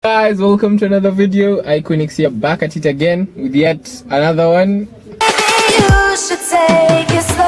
Guys, welcome to another video. Iconix here, back at it again with yet another one. You should take it slow.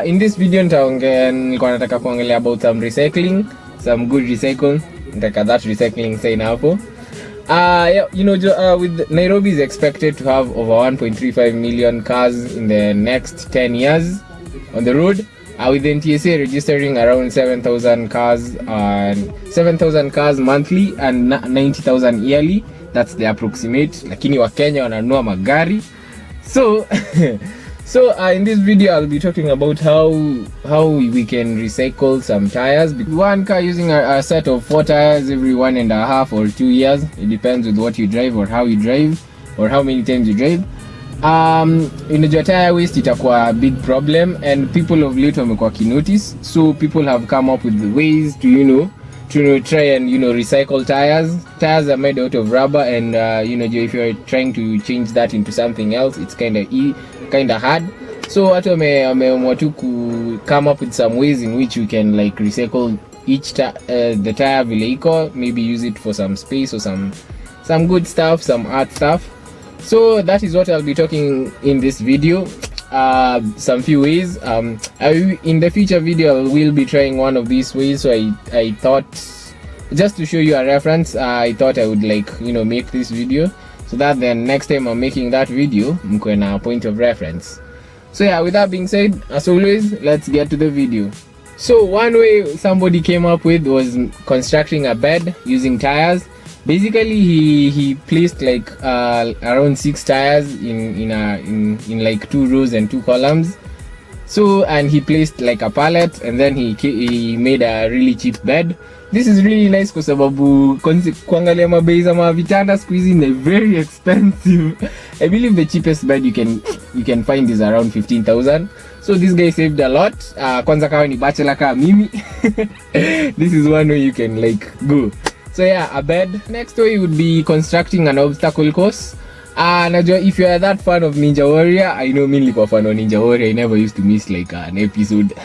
In this video nilikuwa nataka kuongelea about some recycling, some good recycle. Nataka that recycling say na hapo. With Nairobi is expected to have over 1.35 million cars in the next 10 years on the road. With the NTSA registering around 7,000 cars monthly and 90,000 yearly. That's the approximate. Lakini Wakenya wananunua magari. So in this video I'll be talking about how we can recycle some tires. One car using a set of 4 tires every 1.5 or 2 years. It depends with what you drive or how you drive or how many times you drive. Unajua tire waste itakuwa a big problem and people of late wamekuwa kinotice. So people have come up with the ways to try and recycle tires. Tires are made out of rubber and if you're trying to change that into something else, it's kind of hard. So watu wameamua tu ku come up with some ways in which you can like recycle the tire vile iko, maybe use it for some space or some good stuff, some art stuff. So that is what I'll be talking in this video. Some few ways. In the future video I will be trying one of these ways. So I thought, just to show you a reference, I thought I would make this video so that then next time I'm making that video mko na point of reference. So yeah, with that being said, as always, let's get to the video. So one way somebody came up with was constructing a bed using tires. Basically he placed like around 6 tires in like 2 rows and 2 columns. So and he placed like a pallet and then he made a really cheap bed. This is really nice kwa sababu kuangalia mabei za mavitanda siku hizi ni very expensive. I believe the cheapest bed you can find is around 15,000. So this guy saved a lot. Kwanza kama ni bachelor kama mimi. This is one way you can go. So yeah, a bed. Next way would be constructing an obstacle course. Najua if you are that fan of Ninja Warrior, I know mimi nilikuwa fan of Ninja Warrior. I never used to miss an episode.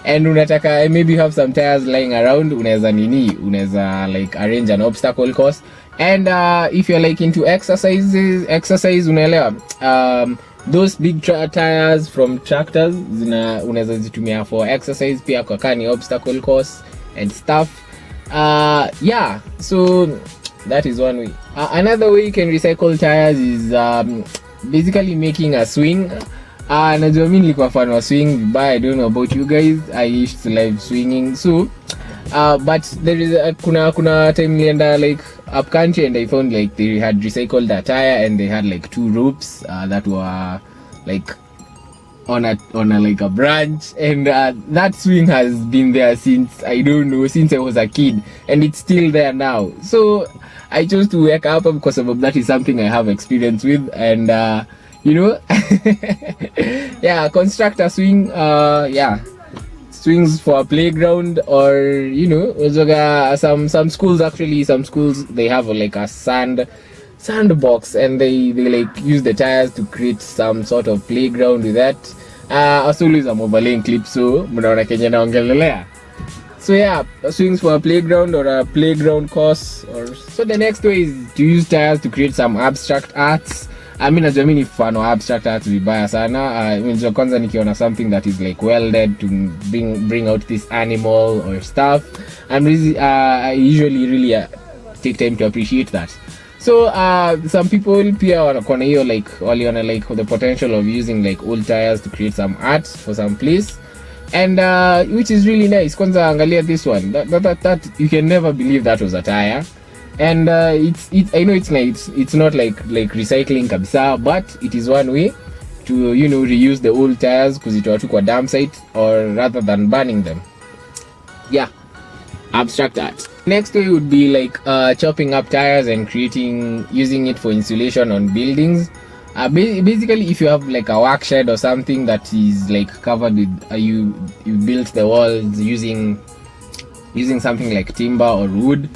And unataka maybe you have some tires lying around, unaweza arrange an obstacle course. And if you're into exercise unaelewa, those big tires from tractors unaweza zitumia for exercise pia kwa kani obstacle course and stuff. So that is one way. Another way you can recycle tires is basically making a swing. Najua mimi nilikuwa fan wa swing, but I don't know about you guys. I used to love swinging. So but there is kuna time nilienda up country and I found they had recycled a tire and they had 2 ropes that were on a branch, and that swing has been there since I was a kid, and it's still there now. So I chose to wake up because of that is something I have experience with, and construct a swing. Swings for a playground, or some schools they have a sandbox and they use the tires to create some sort of playground with that. As always I'm overlaying clips so mnaona Kenya naongelelea. So yeah, swings for a playground or a playground course. So the next way is to use tires to create some abstract arts. Najua mimi ni fan wa abstract arts vibaya sana. Kwanza nikiona something that is welded to bring out this animal or stuff, I usually really take time to appreciate that. So some people pia wanakuwa hiyo waliona the potential of using old tires to create some art for some place, and which is really nice. Kwanza angalia this one, that you can never believe that was a tire, and I know it's not like recycling kabisa, but it is one way to reuse the old tires kuzitoa tu kwa dump site or rather than burning them. Yeah. abstract art. Next way would be like chopping up tires and using it for insulation on buildings. Basically, if you have like a work shed or something that is like covered with you built the walls using something like timber or wood,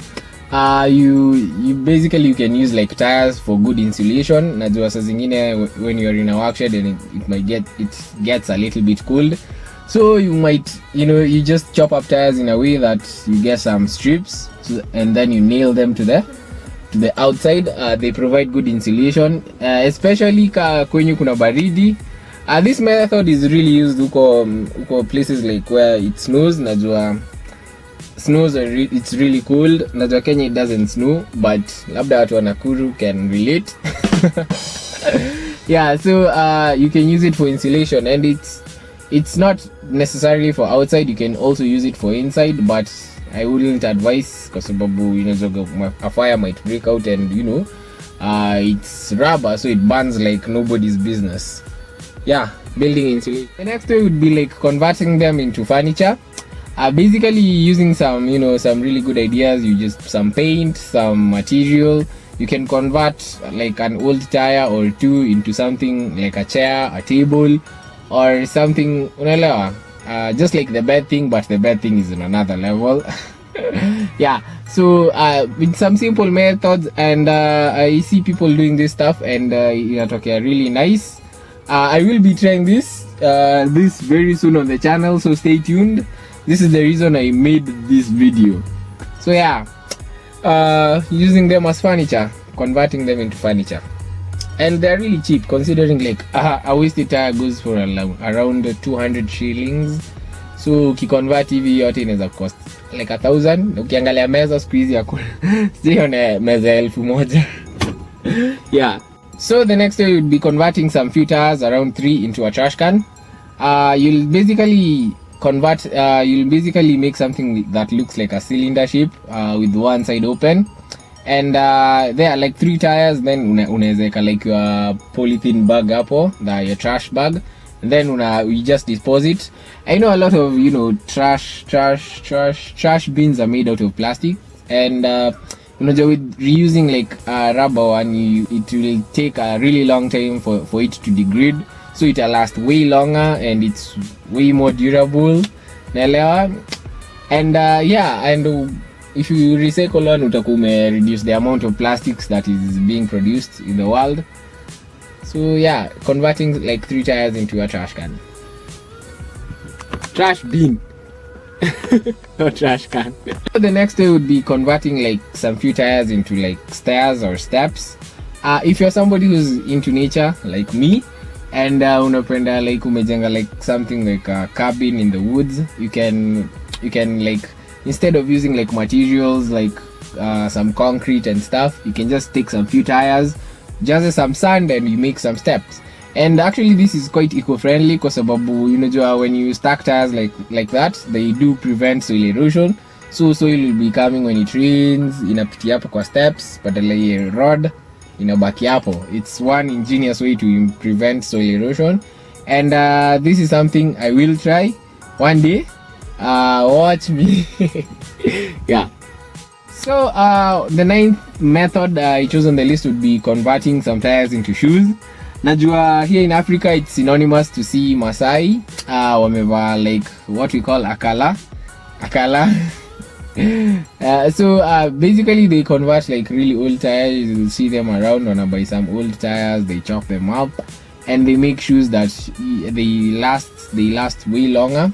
you basically you can use like tires for good insulation. Najua saa zingine when you're in a work shed and it gets a little bit cold, so you might you just chop up tires in a way that you get some strips, and then you nail them to the outside. They provide good insulation, especially kwenye kuna baridi. This method is really used huko places like where it snows. Najua snows it's really cold. Najua Kenya it doesn't snow, but labda watu wa Nakuru can relate. Yeah, so you can use it for insulation, and it's not necessarily for outside. You can also use it for inside, but I wouldn't advise kwa sababu a fire might break out, and it's rubber, so it burns like nobody's business. Yeah, building insulation. The next way would be like converting them into furniture. Basically using some really good ideas. You just some paint, some material. You can convert like an old tire or two into something like a chair, a table, or something unaelewa. Just like the bed thing, but the bed thing is in another level. Yeah, so with some simple methods, and I see people doing this stuff, and inatokea really nice. I will be trying this very soon on the channel, so stay tuned. This is the reason I made this video. So yeah, using them as furniture, converting them into furniture, and they're really cheap considering like a wasted tire goes for around 200 shillings. So ukiconvert hivi yote inaweza cost like 1,000. Ukiangalia meza siku hizi sione meza 1,000. Yeah, so the next way would be converting some few tires, around 3, into a trash can. You'll basically make something that looks like a cylinder shape with one side open, and there are like 3 tires. Then unaweka like your polythene bag hapo, your trash bag, and then you just dispose it. I know a lot of trash bins are made out of plastic, and with reusing like rubber one, it will take a really long time for it to degrade, so it'll last way longer and it's way more durable. And and if you recycle one, utakume reduce the amount of plastics that is being produced in the world. So yeah, converting like 3 tires into a trash can. Trash bin. Not trash can. So the next way would be converting like some few tires into like stairs or steps. If you're somebody who's into nature like me, and unapenda like umejenga like something like a cabin in the woods, you can like, instead of using like materials like some concrete and stuff, you can just take some few tires, just some sand, and you make some steps. And actually this is quite eco-friendly kwa sababu when you stack tires like that, they do prevent soil erosion. So soil will be coming when it rains, inapitia hapo kwa steps badala ya road inabaki hapo. It's one ingenious way to prevent soil erosion, and this is something I will try one day. Watch me. Yeah. So the 9th method I chose on the list would be converting some tires into shoes. Najua here in Africa it's synonymous to see Masai wameva like what we call Akala. So basically they convert like really old tires. You'll see them around, wanna buy some old tires, they chop them up, and they make shoes that they last way longer.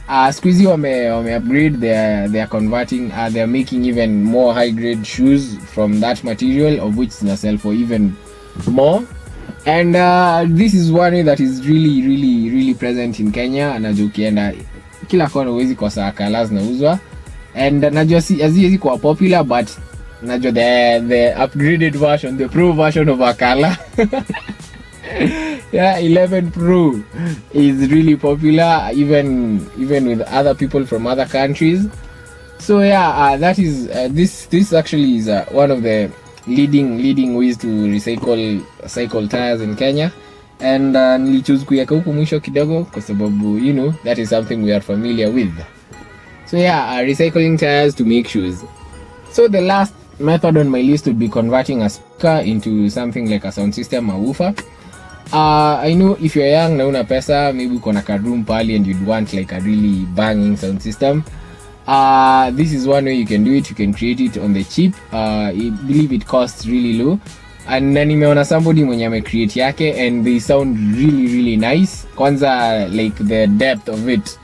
Squeezy wame upgrade, they're converting, they're making even more high grade shoes from that material, of which they sell for even more. And this is one way that is really present in Kenya. Najua ukienda kila kona huwezi kosa Akala zinauzwa, and najua haziwezi kuwa popular, but najua the upgraded version, the pro version of Akala yeah, 11 Pro is really popular even with other people from other countries. So yeah, that is this actually is one of the leading ways to recycle tires in Kenya, and nilichoose kuweka huko mwisho kidogo kwa sababu that is something we are familiar with. So yeah, recycling tires to make shoes. So the last method on my list would be converting a speaker into something like a sound system, a woofer. I know if you're young na una pesa, maybe uko na ka room pali and you'd want like a really banging sound system. This is one way you can do it. You can create it on the cheap. I believe it costs really low. And na nimeona somebody mwenye ame create yake and they sound really nice. Kwanza like the depth of it.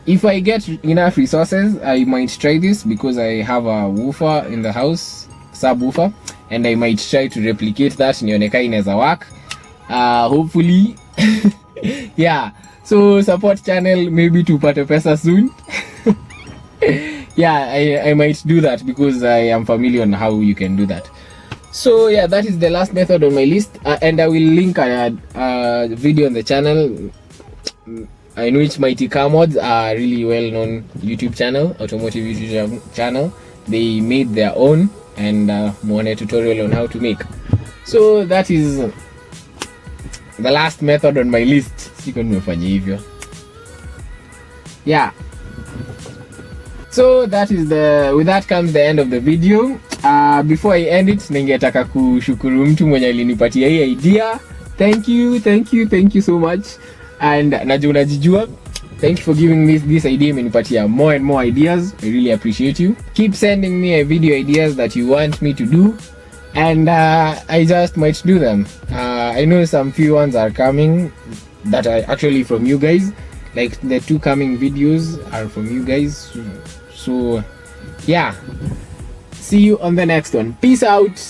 If I get enough resources, I might try this because I have a woofer in the house, subwoofer, and I might try to replicate that nione kai inaweza work. Hopefully. Yeah. So support channel, maybe tupate pesa soon. Yeah, I might do that because I am familiar on how you can do that. So yeah, that is the last method on my list, and I will link a video on the channel in which Mighty Car Mods are really well-known YouTube channel, automotive YouTube channel. They made their own and more a tutorial on how to make. So that is the last method on my list. Siko nimefanya hivyo. Yeah. So that is with that comes the end of the video. Before I end it, ningetaka kushukuru mtu mwenye alinipatia hii idea. Thank you so much. And najua unajijua. Thank you for giving me this idea. Imenipatia more and more ideas. I really appreciate you. Keep sending me video ideas that you want me to do, and I just might do them. I know some few ones are coming that are actually from you guys. Like the 2 coming videos are from you guys. So yeah, see you on the next one. Peace out.